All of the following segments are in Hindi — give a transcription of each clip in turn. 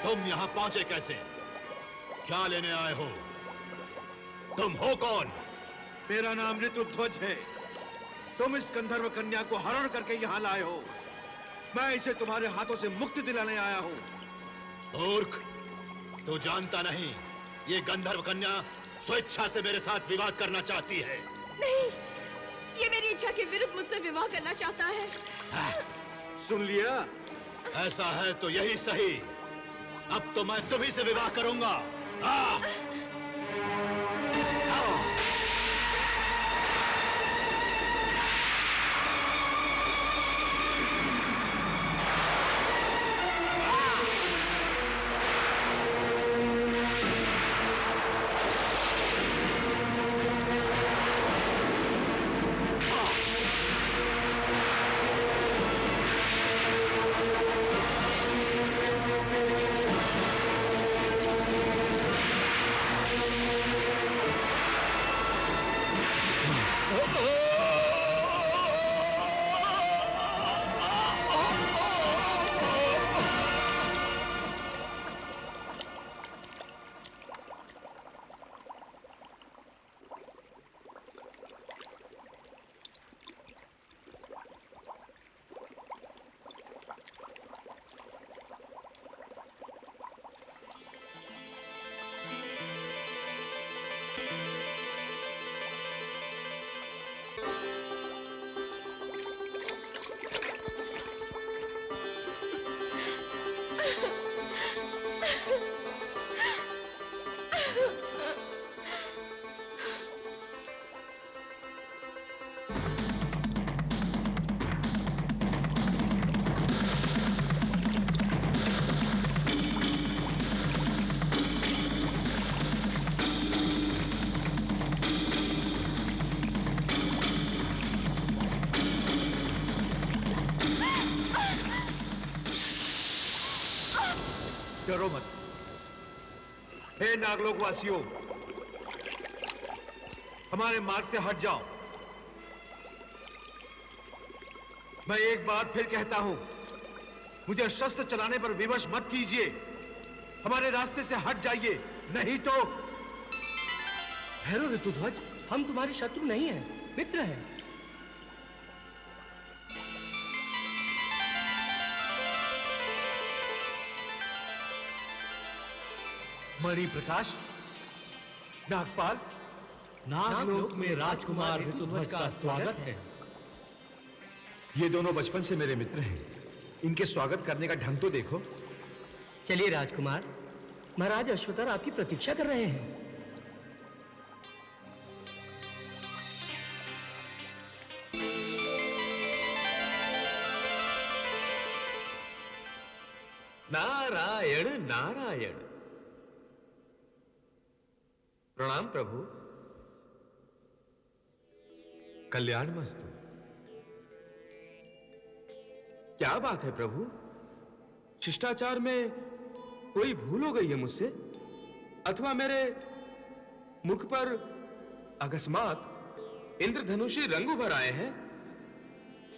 तुम यहाँ पहुंचे कैसे? क्या लेने आए हो? तुम हो कौन? मेरा नाम ऋतुध्वज है। तुम इस गंधर्व कन्या को हरण करके यहाँ लाए हो। मैं इसे तुम्हारे हाथों से मुक्ति दिलाने आया हूँ। मूर्ख, तू जानता नहीं, ये गंधर्व कन्या स्वेच्छा से मेरे साथ विवाह करना चाहती है। नहीं, ये मेरी इच्छा के विरुद्ध मुझसे विवाह करना चाहता है। सुन लिया? ऐसा है तो यही सही। अब तो मैं तुम्ही से विवाह करूंगा। डरो मत। हे नागलोक वासियों, हमारे मार्ग से हट जाओ। मैं एक बार फिर कहता हूं, मुझे शस्त्र चलाने पर विवश मत कीजिए। हमारे रास्ते से हट जाइए, नहीं तो। ठहरो ऋतुध्वज, हम तुम्हारे शत्रु नहीं हैं, मित्र हैं। मणि प्रकाश, नागपाल, नागलोक में राजकुमार ऋतुध्वज का स्वागत है। ये दोनों बचपन से मेरे मित्र हैं। इनके स्वागत करने का ढंग तो देखो। चलिए राजकुमार, महाराज अश्वतर आपकी प्रतीक्षा कर रहे हैं। नारायण नारायण। प्रणाम प्रभु। कल्याणमस्तु। क्या बात है प्रभु? शिष्टाचार में कोई भूल हो गई है मुझसे, अथवा मेरे मुख पर अकस्मात इंद्रधनुषी रंग उभर आए हैं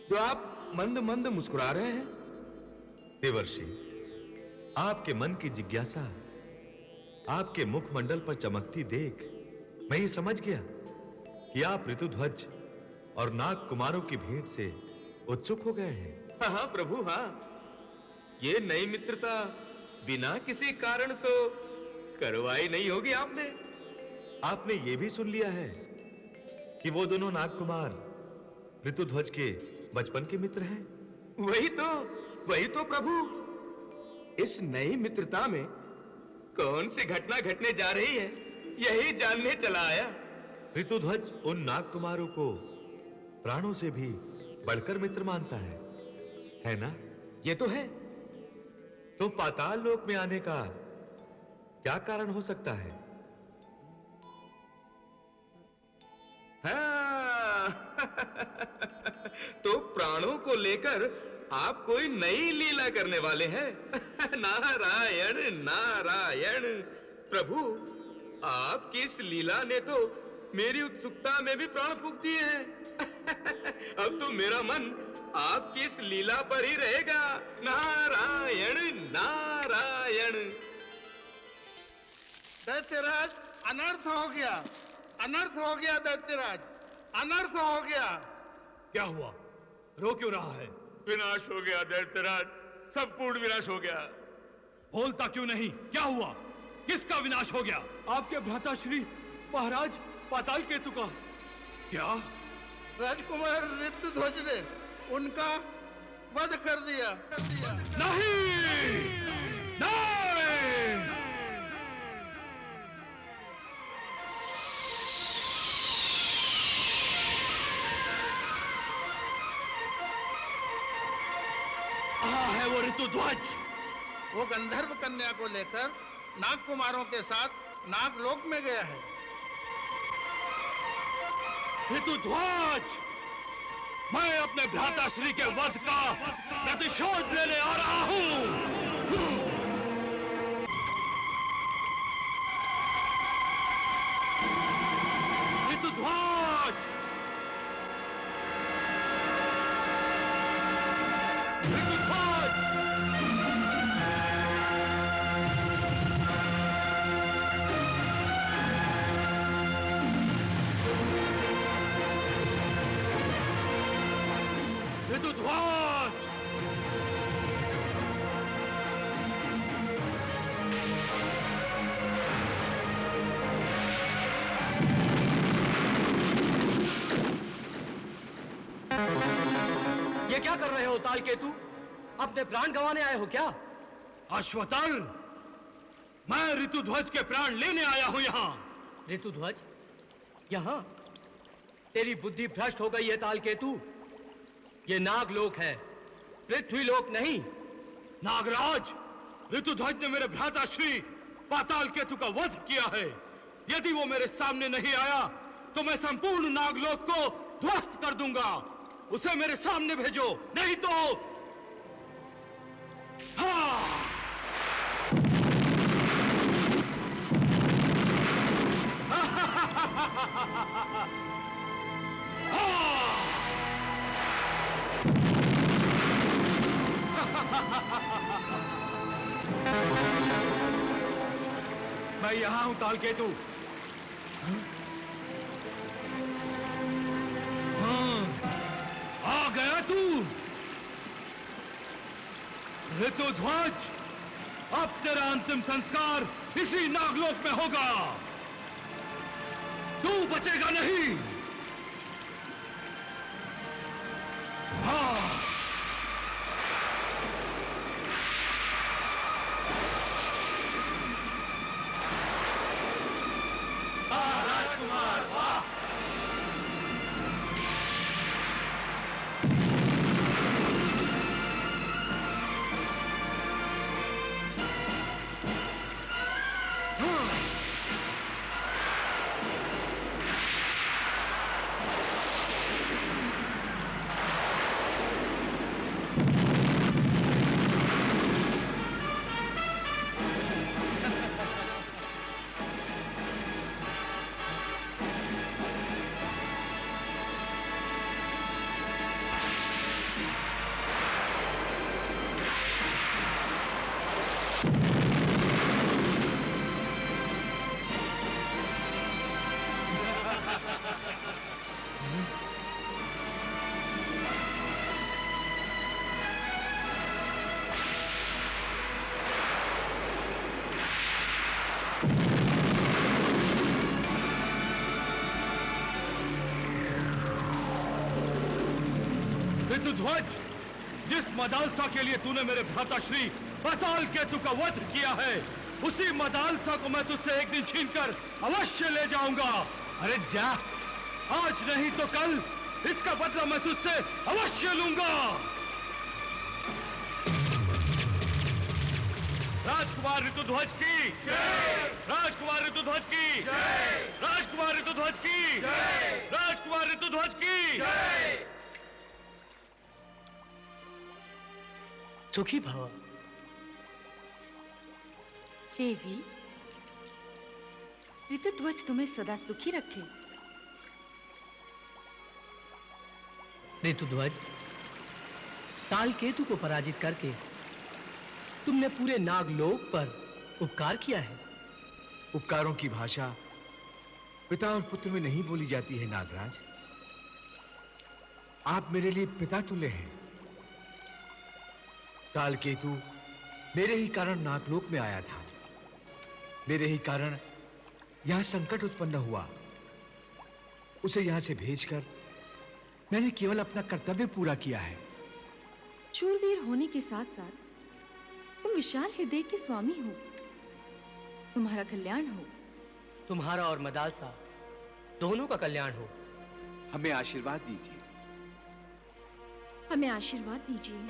जो आप मंद मंद मुस्कुरा रहे हैं? देवर्षि, आपके मन की जिज्ञासा आपके मुखमंडल पर चमकती देख मैं ये समझ गया कि आप ऋतुध्वज और नाग कुमारों की भेंट से उत्सुक हो गए हैं। हाँ प्रभु, हाँ। ये नई मित्रता बिना किसी कारण तो करवाई नहीं होगी आपने। आपने ये भी सुन लिया है कि वो दोनों नाग कुमार ऋतुध्वज के बचपन के मित्र हैं। वही तो प्रभु। इस नई मित्रता में कौन सी घटना घटने जा रही है, यही जानने चला आया। ऋतुध्वज उन नाग कुमारों को प्राणों से भी बढ़कर मित्र मानता है ना? ये तो है। तो पाताल लोक में आने का क्या कारण हो सकता है? हाँ। तो प्राणों को लेकर आप कोई नई लीला करने वाले हैं। नारायण नारायण। प्रभु, आपकी इस लीला ने तो मेरी उत्सुकता में भी प्राण फूंक दिए हैं। अब तो मेरा मन आपकी इस लीला पर ही रहेगा। नारायण नारायण। नारायण। दैत्यराज, अनर्थ हो गया, अनर्थ हो गया दैत्यराज, अनर्थ हो गया। क्या हुआ? रो क्यों रहा है? विनाश हो गया दैत्यराज, संपूर्ण विनाश हो गया। बोलता क्यों नहीं? क्या हुआ? किसका विनाश हो गया? आपके भ्राताश्री महाराज पाताल केतु का। क्या? राजकुमार ऋतुध्वज ने उनका वध कर दिया। नहीं! नहीं! कहाँ है वो ऋतुध्वज? वो गंधर्व कन्या को लेकर नाग कुमारों के साथ नागलोक में गया है। ऋतुध्वज! मैं अपने भ्राताश्री के वध का प्रतिशोध लेने आ रहा हूं। ऋतुध्वज! ऋतुध्वज! ऋतुध्वज! ये क्या कर रहे हो ताल केतु? अपने प्राण गंवाने आए हो क्या? अश्वतर, मैं ऋतुध्वज के प्राण लेने आया हूं यहां। ऋतुध्वज यहां? तेरी बुद्धि भ्रष्ट हो गई है ताल केतु। ये नागलोक है, पृथ्वीलोक नहीं। नागराज, ऋतुध्वज ने मेरे भ्राताश्री पाताल केतु का वध किया है। यदि वो मेरे सामने नहीं आया तो मैं संपूर्ण नागलोक को ध्वस्त कर दूंगा। उसे मेरे सामने भेजो, नहीं तो हाँ! मैं यहां हूं ताल केतु। हाँ, आ गया तू। ऋतुध्वज, अब तेरा अंतिम संस्कार इसी नागलोक में होगा। तू बचेगा नहीं। हाँ। राजकुमार वाह! ऋतुध्वज, जिस मदालसा के लिए तूने मेरे भ्राताश्री पाताल केतु का वध किया है, उसी मदालसा को मैं तुझसे एक दिन छीनकर अवश्य ले जाऊंगा। अरे जा, आज नहीं तो कल इसका बदला मैं तुझसे अवश्य लूंगा। राजकुमार ऋतुध्वज की जय! राजकुमार ऋतुध्वज की जय! राजकुमार ऋतुध्वज की जय! राजकुमार ऋतुध्वज की जय! सुखी भव। देवी, ऋतुध्वज तुम्हें सदा सुखी रखे। ऋतुध्वज, ताल केतु को पराजित करके तुमने पूरे नागलोक पर उपकार किया है। उपकारों की भाषा पिता और पुत्र में नहीं बोली जाती है नागराज। आप मेरे लिए पिता तुल्य हैं। तालकेतु मेरे ही कारण नागलोक में आया था। मेरे ही कारण यहां संकट उत्पन्न हुआ। उसे यहां से भेजकर मैंने केवल अपना कर्तव्य पूरा किया है। शूरवीर होने के साथ साथ तुम विशाल हृदय के स्वामी हो। तुम्हारा कल्याण हो। तुम्हारा और मदालसा दोनों का कल्याण हो। हमें आशीर्वाद दीजिए। हमें आशीर्वाद दीजिए।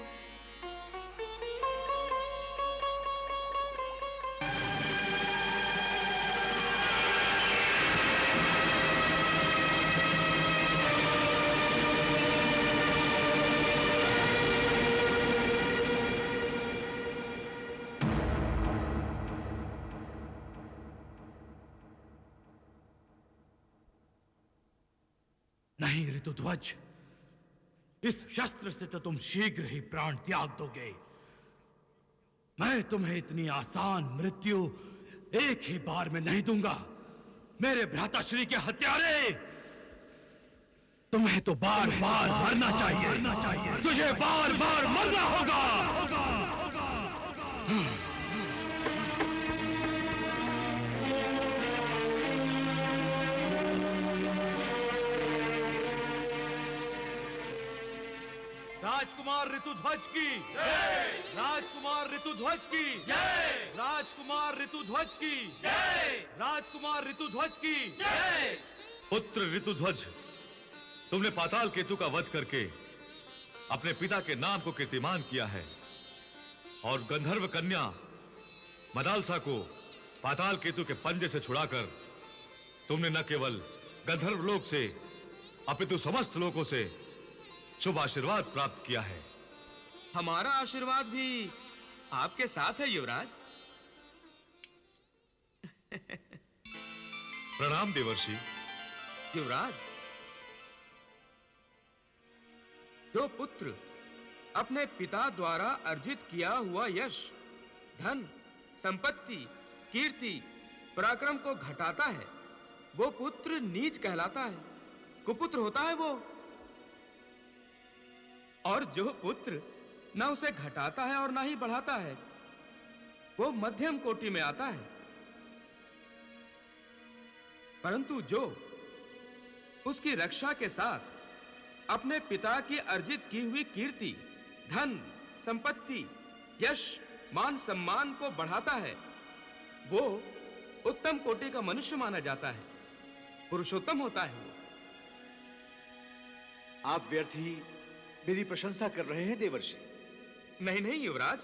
नहीं ऋतुध्वज, इस शस्त्र से तो तुम शीघ्र ही प्राण त्याग दोगे। मैं तुम्हें इतनी आसान मृत्यु एक ही बार में नहीं दूंगा। मेरे भ्राताश्री के हत्यारे, तुम्हें तो बार बार मरना चाहिए। तुझे बार बार मरना होगा। राजकुमार ऋतुध्वज की जय। राजकुमार ऋतुध्वज की जय। राजकुमार ऋतुध्वज की जय। राजकुमार ऋतुध्वज की जय। पुत्र ऋतुध्वज, तुमने पाताल केतु का वध करके अपने पिता के नाम को कीर्तिमान किया है और गंधर्व कन्या मदालसा को पाताल केतु के पंजे से छुड़ाकर तुमने न केवल गंधर्व लोक से अपितु समस्त लोकों से शुभ आशीर्वाद प्राप्त किया है। हमारा आशीर्वाद भी आपके साथ है युवराज। प्रणाम देवर्षि। युवराज, जो पुत्र अपने पिता द्वारा अर्जित किया हुआ यश, धन, संपत्ति, कीर्ति, पराक्रम को घटाता है, वो पुत्र नीच कहलाता है, कुपुत्र होता है वो। और जो पुत्र न उसे घटाता है और ना ही बढ़ाता है, वो मध्यम कोटि में आता है। परंतु जो उसकी रक्षा के साथ अपने पिता की अर्जित की हुई कीर्ति, धन, संपत्ति, यश, मान सम्मान को बढ़ाता है, वो उत्तम कोटि का मनुष्य माना जाता है, पुरुषोत्तम होता है वो। आप व्यर्थ ही मेरी प्रशंसा कर रहे हैं देवर्षि। नहीं नहीं युवराज,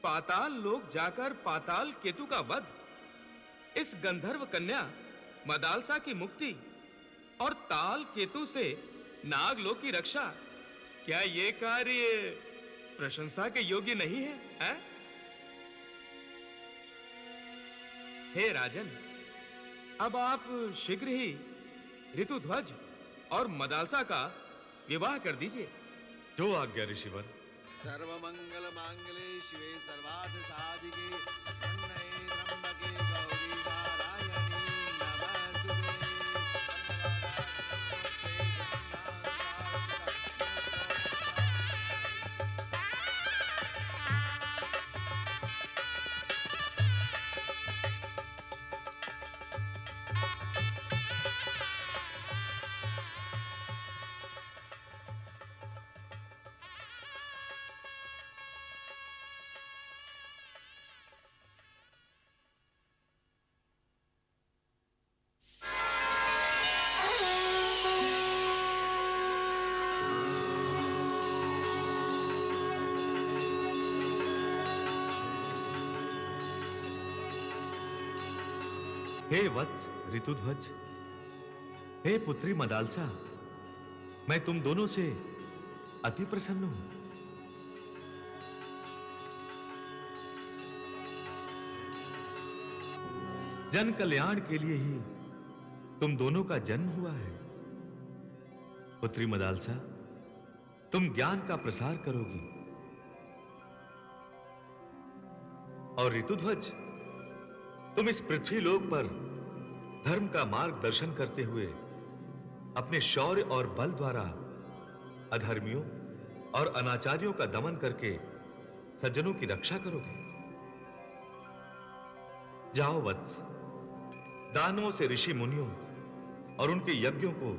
पाताल लोक जाकर पाताल केतु का वध, इस गंधर्व कन्या मदालसा की मुक्ति और ताल केतु से नागलोक की रक्षा, क्या ये कार्य प्रशंसा के योग्य नहीं है, हैं? हे राजन, अब आप शीघ्र ही ऋतुध्वज और मदालसा का विवाह कर दीजिए। जो आज्ञा ऋषिवर। सर्वमंगल मांगले शिवे सर्वार्थ साधिके शरण्ये त्र्यंबके गौरी नारायणी नमोस्तुते। हे वत्स ऋतुध्वज, हे पुत्री मदालसा, मैं तुम दोनों से अति प्रसन्न हूं। जन कल्याण के लिए ही तुम दोनों का जन्म हुआ है। पुत्री मदालसा, तुम ज्ञान का प्रसार करोगी और ऋतुध्वज, तुम इस पृथ्वी लोक पर धर्म का मार्गदर्शन करते हुए अपने शौर्य और बल द्वारा अधर्मियों और अनाचारियों का दमन करके सज्जनों की रक्षा करोगे। जाओ वत्स, दानवों से ऋषि मुनियों और उनके यज्ञों को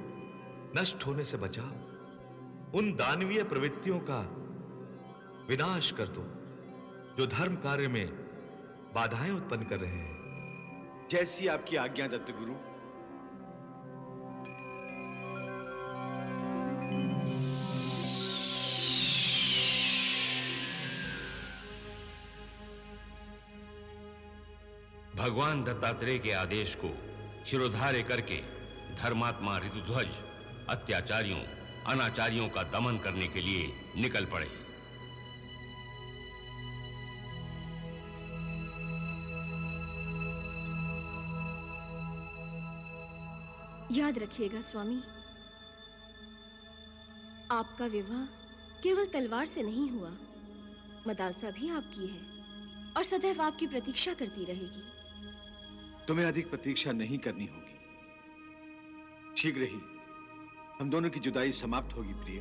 नष्ट होने से बचाओ। उन दानवीय प्रवृत्तियों का विनाश कर दो जो धर्म कार्य में बाधाएं उत्पन्न कर रहे हैं। जैसी आपकी आज्ञा दत्त गुरु। भगवान दत्तात्रेय के आदेश को शिरोधार्य करके धर्मात्मा ऋतुध्वज अत्याचारियों अनाचारियों का दमन करने के लिए निकल पड़े। याद रखिएगा स्वामी, आपका विवाह केवल तलवार से नहीं हुआ, मदालसा भी आपकी है और सदैव आपकी प्रतीक्षा करती रहेगी। तुम्हें अधिक प्रतीक्षा नहीं करनी होगी। शीघ्र ही हम दोनों की जुदाई समाप्त होगी प्रिय।